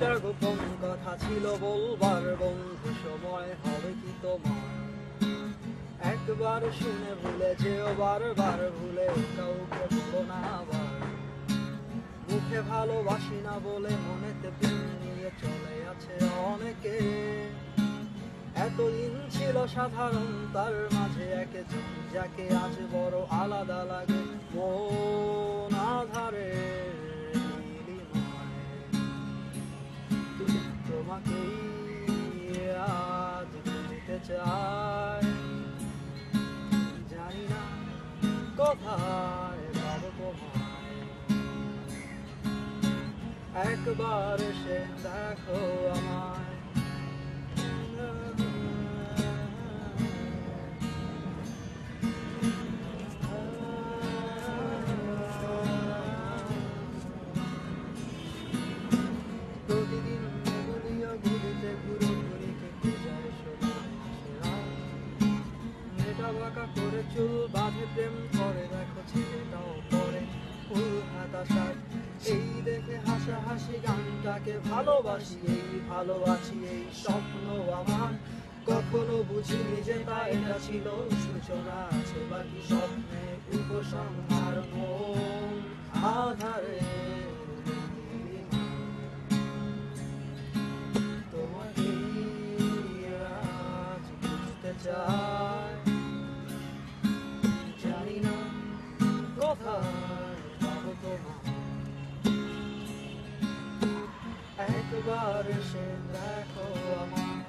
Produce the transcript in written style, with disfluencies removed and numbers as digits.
একটা গোপন কথা ছিল বলবার বন্ধু, সময় হবে কি তোমার? একবার শুনে ভুলে যেও, বারবার ভুলে কাউকে বলো না আবার। মুখে ভালোবাসি না বলে মনেতে প্রেম নিয়ে চলে আছে অনেকে। এতদিন ছিল সাধারণ, তার মাঝে একজন যাকে আজ বড় আলাদা লাগে। মন আধারে তোমাকেই আজ বুঝতে চাই। জানি না কোথায় পাবো তোমায়, একবার এসে দেখো আমায়। প্রতিদিন এগুলিও ঘুরিতে ঘুরোঘুরিকে খোঁজায় মেয়েটা বাঁকা করে চুল বাঁধে, প্রেম করে দেখো ছেলেটাও পরে ফুল হাতা শার্ট। এই দেখে হাসাহাসি গানটাকে ভালোবাসি, এই ভালোবাসি এই স্বপ্ন আমার। কখনো বুঝিনি যে তা এটা ছিল সূচনা, আছে বাকি স্বপ্নে উপসংহার। মন আধারে চাই, জানি না কোথায় পাবো তোমায়, একবার এসে দেখো আমায়।